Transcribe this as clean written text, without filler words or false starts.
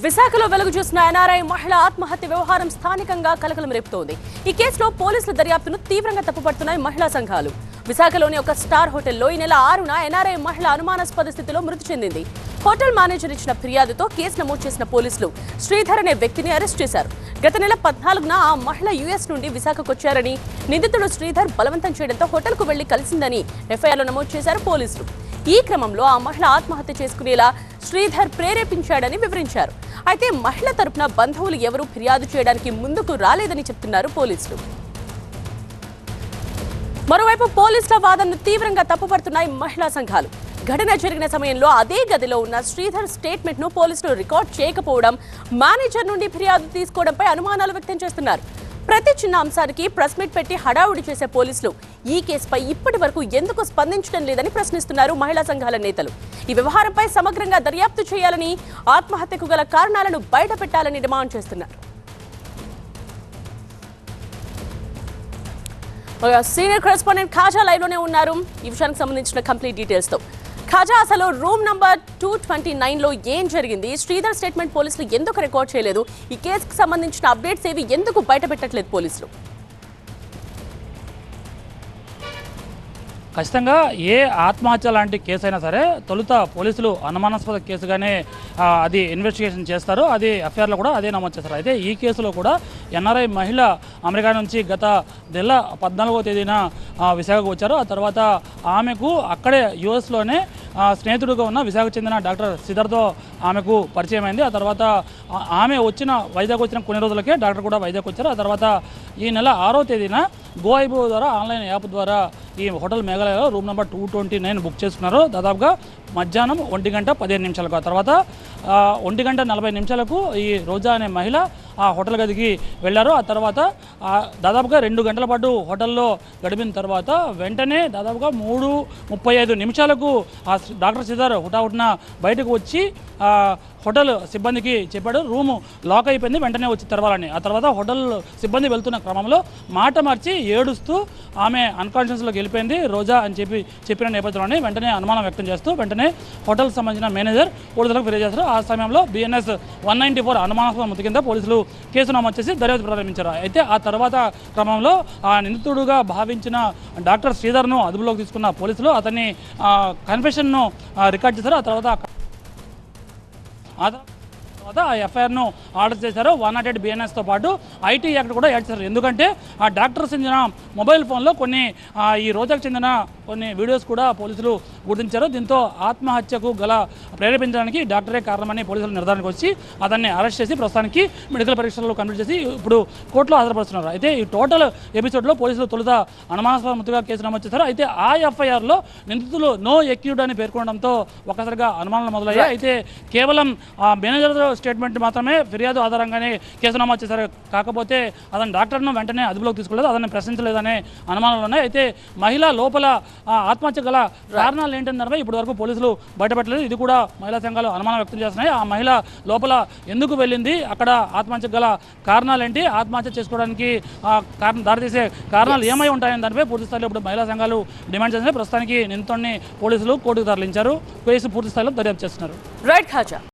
విశాఖలో వెలుగు చూసిన ఎన్ఆర్ఐ మహిళ ఆత్మహత్య వ్యవహారం స్థానికంగా కలకలం రేపుతోంది. ఈ కేసులో పోలీసుల దర్యాప్తును తీవ్రంగా తప్పుపడుతున్నాయి మహిళా సంఘాలు. విశాఖలోని ఒక స్టార్ హోటల్లో ఈ నెల 6న ఎన్ఆర్ఐ మహిళ అనుమానాస్పద స్థితిలో మృతి చెందింది. హోటల్ మేనేజర్ ఇచ్చిన ఫిర్యాదుతో కేసు నమోదు చేసిన పోలీసులు శ్రీధర్ అనే వ్యక్తిని అరెస్ట్ చేశారు. గత నెల 14న ఆ మహిళ యుఎస్ నుండి విశాఖకు వచ్చారని, నిందితుడు శ్రీధర్ బలవంతం చేయడంతో హోటల్కు వెళ్లి కలిసిందని ఎఫ్ఐఆర్లో నమోదు చేశారు పోలీసులు. ఈ క్రమంలో ఆ మహిళ ఆత్మహత్య చేసుకునేలా శ్రీధర్ ప్రేరేపించాడని వివరించారు. అయితే మహిళ తరపున బంధువులు ఎవరూ ఫిర్యాదు చేయడానికి ముందుకు రాలేదని చెప్తున్నారు పోలీసులు. మరోవైపు పోలీసుల వాదనను తీవ్రంగా తప్పుపడుతున్నాయి మహిళా సంఘాలు. ఘటన జరిగిన సమయంలో అదే గదిలో ఉన్న శ్రీధర్ స్టేట్మెంట్ ను పోలీసులు రికార్డ్ చేయకపోవడం, మేనేజర్ నుండి ఫిర్యాదు తీసుకోవడంపై అనుమానాలు వ్యక్తం చేస్తున్నారు. ప్రతి చిన్న అంశానికి ప్రెస్ మీట్ పెట్టి హడావుడి చేసే పోలీసులు ఈ కేసుపై ఇప్పటి వరకు ఎందుకు స్పందించడం లేదని ప్రశ్నిస్తున్నారు మహిళా సంఘాల నేతలు. ఈ వ్యవహారంపై సమగ్రంగా దర్యాప్తు చేయాలని, ఆత్మహత్యకు గల కారణాలను బయటపెట్టాలని డిమాండ్ చేస్తున్నారు. సీనియర్ కరెస్పాండెంట్ ఖాజా లైవ్ లోనే ఉన్నారు ఈ విషయానికి సంబంధించిన కంప్లీట్ డీటెయిల్స్ తో. ఖాజా, అసలు రూమ్ నంబర్ 229లో ఏం జరిగింది? శ్రీధర్ స్టేట్మెంట్ పోలీసులు ఎందుకు రికార్డ్ చేయలేదు? ఈ కేసుకు సంబంధించిన అప్డేట్స్ ఏవి ఎందుకు బయట పెట్టట్లేదు పోలీసులు? ఖచ్చితంగా ఏ ఆత్మహత్య లాంటి కేసు అయినా సరే తొలుత పోలీసులు అనుమానాస్పద కేసుగానే అది ఇన్వెస్టిగేషన్ చేస్తారు. అది ఎఫ్ఐఆర్లో కూడా అదే నమోదు చేస్తారు. అయితే ఈ కేసులో కూడా ఎన్ఆర్ఐ మహిళ అమెరికా నుంచి గత నెల 14వ తేదీన విశాఖకు వచ్చారు. ఆ తర్వాత ఆమెకు అక్కడే యుఎస్లోనే స్నేహితుడిగా ఉన్న విశాఖకు చెందిన డాక్టర్ శ్రీధర్తో ఆమెకు పరిచయం అయింది. ఆ తర్వాత ఆమె వైజాగ్ వచ్చిన కొన్ని రోజులకే డాక్టర్ కూడా వైజాగ్ వచ్చారు. ఆ తర్వాత ఈ నెల 6వ తేదీన గోఐబో ద్వారా ఆన్లైన్ యాప్ ద్వారా ఈ హోటల్ మేఘాలయలో రూమ్ నెంబర్ 229 బుక్ చేసుకున్నారు. దాదాపుగా మధ్యాహ్నం 1:15 ఆ తర్వాత 1:40 ఈ రోజా అనే మహిళ ఆ హోటల్ గదికి వెళ్ళారు. ఆ తర్వాత దాదాపుగా 2 గంటల పాటు హోటల్లో గడిపిన తర్వాత వెంటనే దాదాపుగా 3:35 ఆ డాక్టర్ శ్రీధర్ హుటాహుటిన బయటకు వచ్చి హోటల్ సిబ్బందికి చెప్పాడు రూము లాక్ అయిపోయింది, వెంటనే వచ్చి తెరవాలని. ఆ తర్వాత హోటల్ సిబ్బంది వెళ్తున్న క్రమంలో మాట మార్చి ఏడుస్తూ ఆమె అన్కాన్షియస్లోకి వెళ్ళిపోయింది రోజా అని చెప్పిన నేపథ్యంలోనే వెంటనే అనుమానం వ్యక్తం చేస్తూ వెంటనే హోటల్కి సంబంధించిన మేనేజర్ పోలీసులకు ఫిర్యాదు చేశారు. ఆ సమయంలో BNS 194 అనుమానాస్పద మృతి కింద పోలీసులు కేసు నమోదు చేసి దర్యాప్తు ప్రారంభించారు. అయితే ఆ తర్వాత క్రమంలో ఆ నిందితుడుగా భావించిన డాక్టర్ శ్రీధర్ను అదుపులోకి తీసుకున్న పోలీసులు అతన్ని కన్ఫెషన్ను రికార్డ్ చేశారు. ఆ తర్వాత ఆ ఎఫ్ఐఆర్ను ఆర్డర్ చేశారు. 108 BNSతో పాటు IT యాక్ట్ కూడా యాడ్ చేశారు. ఎందుకంటే ఆ డాక్టర్ చెందిన మొబైల్ ఫోన్లో కొన్ని ఈ రోజాకు చెందిన కొన్ని వీడియోస్ కూడా పోలీసులు గుర్తించారు. దీంతో ఆత్మహత్యకు గల ప్రేరేపించడానికి డాక్టరే కారణమని పోలీసులు నిర్ధారణకు వచ్చి అతన్ని అరెస్ట్ చేసి ప్రస్తుతానికి మెడికల్ పరీక్షలు కంప్లీట్ చేసి ఇప్పుడు కోర్టులో హాజరుపరుస్తున్నారు. అయితే ఈ టోటల్ ఎపిసోడ్లో పోలీసులు తొలుత అనుమానాస్పద మృతిగా కేసు నమోదు చేశారు. అయితే ఆ ఎఫ్ఐఆర్లో నిందితులు నో ఎక్యూడ్ అని పేర్కొనడంతో ఒక్కసారిగా అనుమానాలు మొదలయ్యాయి. అయితే కేవలం మేనేజర్ స్టేట్మెంట్ మాత్రమే ఫిర్యాదు ఆధారంగానే కేసు నమోదు చేశారు. కాకపోతే అతను డాక్టర్ను వెంటనే అదుపులోకి తీసుకోలేదు, అతన్ని ప్రశ్నించలేదనే అనుమానాలు ఉన్నాయి. అయితే మహిళ లోపల ఆత్మహత్య గల కారణాలు ఏంటంటే ఇప్పటి వరకు పోలీసులు బయటపెట్టలేదు. ఇది కూడా మహిళా సంఘాలు అనుమానం వ్యక్తం చేస్తున్నాయి. ఆ మహిళ లోపల ఎందుకు వెళ్ళింది, అక్కడ ఆత్మహత్య గల కారణాలు ఏంటి, ఆత్మహత్య చేసుకోవడానికి దారితీసే కారణాలు ఏమై ఉంటాయని దానిపై పూర్తి స్థాయిలో ఇప్పుడు మహిళా సంఘాలు డిమాండ్ చేస్తున్నాయి. ప్రస్తుతానికి నిందితుడిని పోలీసులు కోర్టుకు తరలించారు. కేసు పూర్తి స్థాయిలో దర్యాప్తు చేస్తున్నారు. రైట్ ఖాజా.